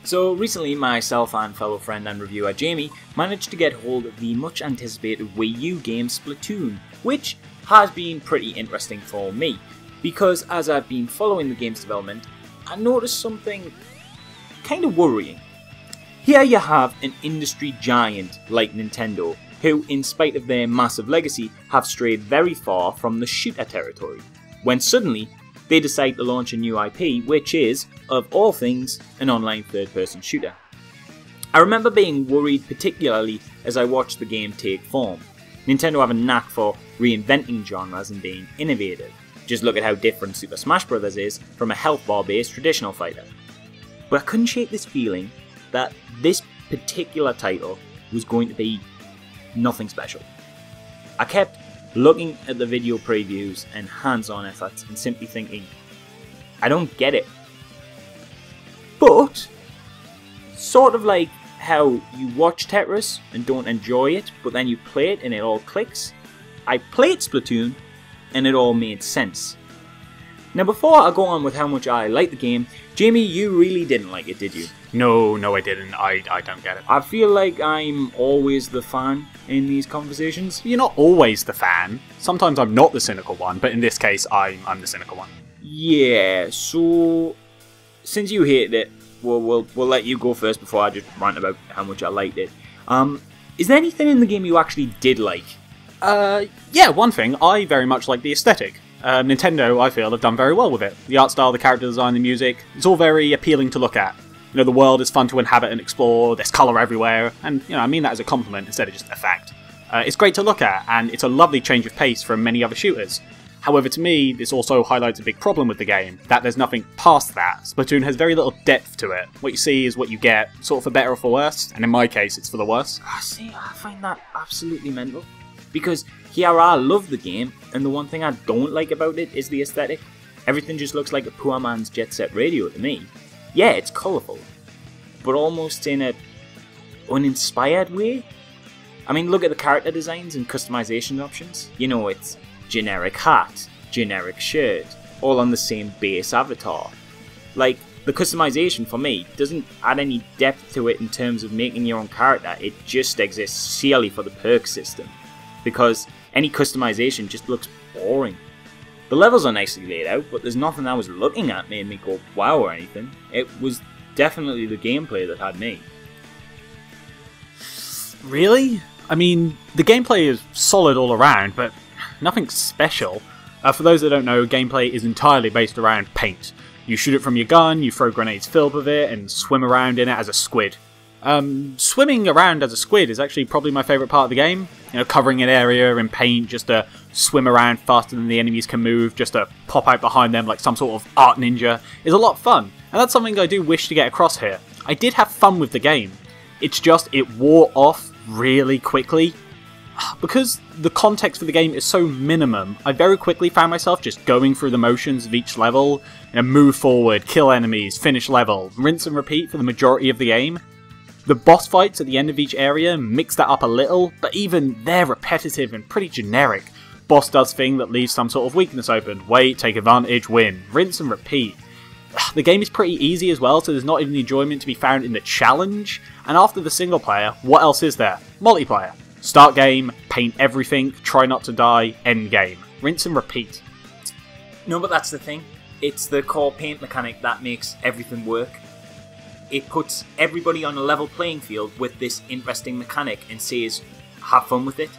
So recently myself and fellow friend and reviewer Jamie managed to get hold of the much anticipated Wii U game Splatoon, which has been pretty interesting for me, because as I've been following the game's development, I noticed something kind of worrying. Here you have an industry giant like Nintendo, who in spite of their massive legacy have strayed very far from the shooter territory, when suddenly they decide to launch a new IP, which is, of all things, an online third-person shooter. I remember being worried particularly as I watched the game take form. Nintendo have a knack for reinventing genres and being innovative. Just look at how different Super Smash Bros. Is from a health bar based traditional fighter. But I couldn't shake this feeling that this particular title was going to be nothing special. I kept looking at the video previews and hands-on efforts and simply thinking, I don't get it. But, sort of like how you watch Tetris and don't enjoy it, but then you play it and it all clicks, I played Splatoon and it all made sense. Now before I go on with how much I like the game, Jamie, you really didn't like it, did you? No, I didn't. I don't get it. I feel like I'm always the fan in these conversations. You're not always the fan. Sometimes I'm not the cynical one, but in this case, I'm the cynical one. Yeah, so since you hated it, we'll let you go first before I just rant about how much I liked it. Is there anything in the game you actually did like? Yeah, one thing, I very much like the aesthetic. Nintendo, I feel, have done very well with it. The art style, the character design, the music, it's all very appealing to look at. You know, the world is fun to inhabit and explore, there's colour everywhere, and, you know, I mean that as a compliment instead of just a fact. It's great to look at, and it's a lovely change of pace from many other shooters. However, to me, this also highlights a big problem with the game, that there's nothing past that. Splatoon has very little depth to it. What you see is what you get, sort of for better or for worse, and in my case, it's for the worse. See, I find that absolutely mental. Because here I love the game, and the one thing I don't like about it is the aesthetic. Everything just looks like a poor man's Jet Set Radio to me. Yeah, it's colourful, but almost in an uninspired way. I mean, look at the character designs and customization options. You know, it's generic hat, generic shirt, all on the same base avatar. Like, the customization for me doesn't add any depth to it in terms of making your own character, it just exists purely for the perk system. Because any customization just looks boring. The levels are nicely laid out, but there's nothing I was looking at made me go wow or anything. It was definitely the gameplay that had me. Really? I mean, the gameplay is solid all around, but nothing special. For those that don't know, gameplay is entirely based around paint. You shoot it from your gun, you throw grenades filled with it, and swim around in it as a squid. Swimming around as a squid is actually probably my favourite part of the game. You know, covering an area in paint just to swim around faster than the enemies can move, just to pop out behind them like some sort of art ninja, is a lot of fun. And that's something I do wish to get across here. I did have fun with the game. It's just it wore off really quickly. Because the context for the game is so minimum, I very quickly found myself just going through the motions of each level, you know, move forward, kill enemies, finish level, rinse and repeat for the majority of the game. The boss fights at the end of each area mix that up a little, but even they're repetitive and pretty generic. Boss does thing that leaves some sort of weakness open, wait, take advantage, win, rinse and repeat. The game is pretty easy as well, so there's not even the enjoyment to be found in the challenge, and after the single player, what else is there? Multiplayer. Start game, paint everything, try not to die, end game. Rinse and repeat. No, but that's the thing. It's the core paint mechanic that makes everything work. It puts everybody on a level playing field with this interesting mechanic and says, have fun with it.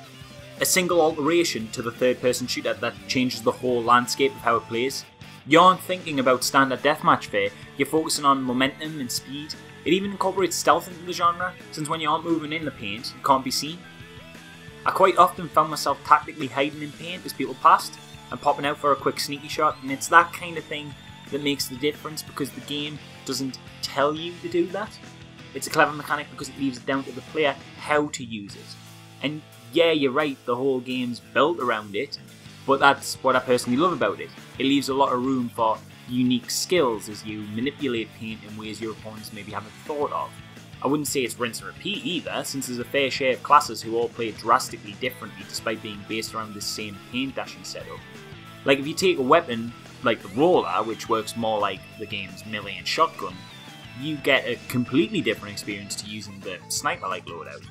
A single alteration to the third-person shooter that changes the whole landscape of how it plays. You aren't thinking about standard deathmatch fare, you're focusing on momentum and speed. It even incorporates stealth into the genre, since when you aren't moving in the paint, you can't be seen. I quite often found myself tactically hiding in paint as people passed, and popping out for a quick sneaky shot, and it's that kind of thing that makes the difference, because the game doesn't tell you to do that. It's a clever mechanic because it leaves it down to the player how to use it. And yeah, you're right, the whole game's built around it, but that's what I personally love about it. It leaves a lot of room for unique skills as you manipulate paint in ways your opponents maybe haven't thought of. I wouldn't say it's rinse and repeat either, since there's a fair share of classes who all play drastically differently despite being based around the same paint dashing setup. Like if you take a weapon like the roller, which works more like the game's melee and shotgun, you get a completely different experience to using the sniper-like loadout.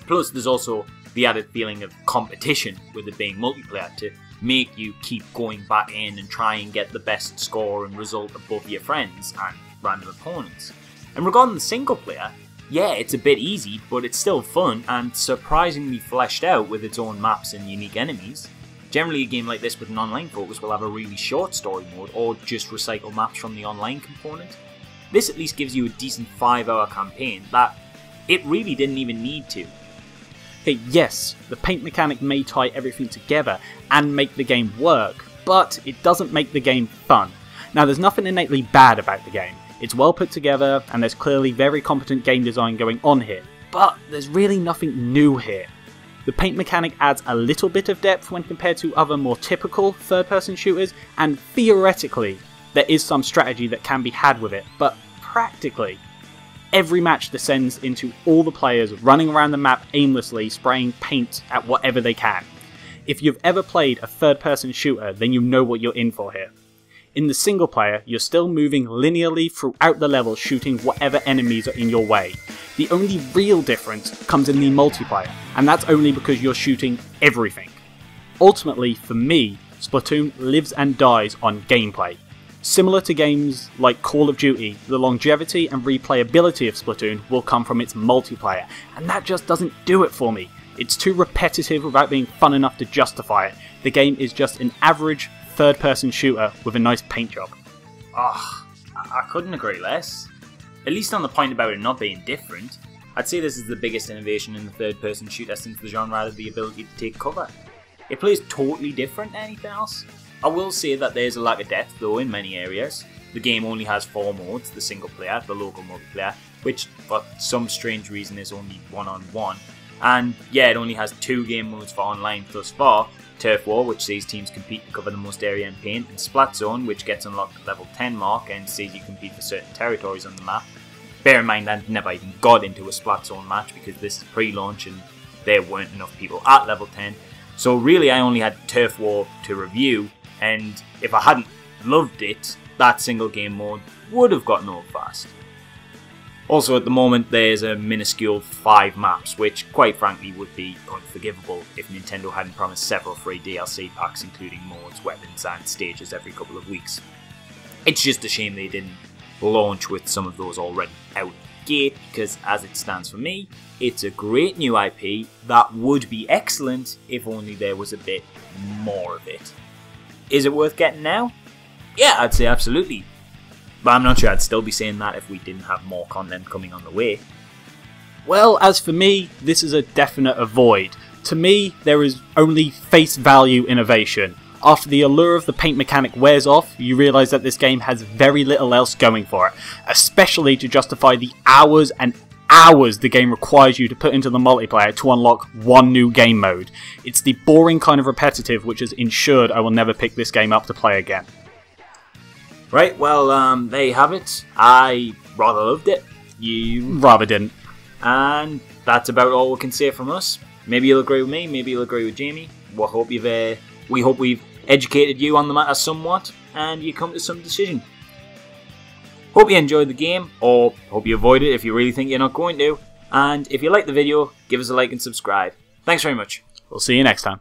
Plus, there's also the added feeling of competition with it being multiplayer to make you keep going back in and try and get the best score and result above your friends and random opponents. And regarding the single player, yeah, it's a bit easy, but it's still fun and surprisingly fleshed out with its own maps and unique enemies. Generally, a game like this with an online focus will have a really short story mode or just recycle maps from the online component. This at least gives you a decent 5-hour campaign that it really didn't even need to. Okay, yes, the paint mechanic may tie everything together and make the game work, but it doesn't make the game fun. Now, there's nothing innately bad about the game. It's well put together, and there's clearly very competent game design going on here, but there's really nothing new here. The paint mechanic adds a little bit of depth when compared to other more typical third-person shooters, and theoretically, there is some strategy that can be had with it, but practically, every match descends into all the players running around the map aimlessly, spraying paint at whatever they can. If you've ever played a third-person shooter, then you know what you're in for here. In the single player, you're still moving linearly throughout the level, shooting whatever enemies are in your way. The only real difference comes in the multiplayer, and that's only because you're shooting everything. Ultimately, for me, Splatoon lives and dies on gameplay. Similar to games like Call of Duty, the longevity and replayability of Splatoon will come from its multiplayer, and that just doesn't do it for me. It's too repetitive without being fun enough to justify it. The game is just an average third-person shooter with a nice paint job. I couldn't agree less. At least on the point about it not being different, I'd say this is the biggest innovation in the third-person shooter since the genre had the ability to take cover. It plays totally different to anything else. I will say that there's a lack of depth though in many areas. The game only has 4 modes, the single player, the local multiplayer, which for some strange reason is only 1-on-1, and yeah, it only has 2 game modes for online thus far, Turf War, which sees teams compete to cover the most area in paint, and Splat Zone, which gets unlocked at level 10 mark and sees you compete for certain territories on the map. Bear in mind I've never even got into a Splat Zone match because this is pre-launch and there weren't enough people at level 10, so really I only had Turf War to review, and if I hadn't loved it, that single game mode would have gotten old fast. Also at the moment there's a minuscule 5 maps, which quite frankly would be unforgivable if Nintendo hadn't promised several free DLC packs including modes, weapons and stages every couple of weeks. It's just a shame they didn't launch with some of those already out the gate, because as it stands for me, it's a great new IP that would be excellent if only there was a bit more of it. Is it worth getting now? Yeah, I'd say absolutely. But I'm not sure I'd still be saying that if we didn't have more content coming on the way. Well, as for me, this is a definite avoid. To me, there is only face value innovation. After the allure of the paint mechanic wears off, you realise that this game has very little else going for it, especially to justify the hours and hours the game requires you to put into the multiplayer to unlock one new game mode. It's the boring kind of repetitive which has ensured I will never pick this game up to play again. Right, well, there you have it. I rather loved it. You rather didn't. And that's about all we can say from us. Maybe you'll agree with me, maybe you'll agree with Jamie. We hope we've educated you on the matter somewhat, and you come to some decision. Hope you enjoyed the game, or hope you avoid it if you really think you're not going to. And if you like the video, give us a like and subscribe. Thanks very much. We'll see you next time.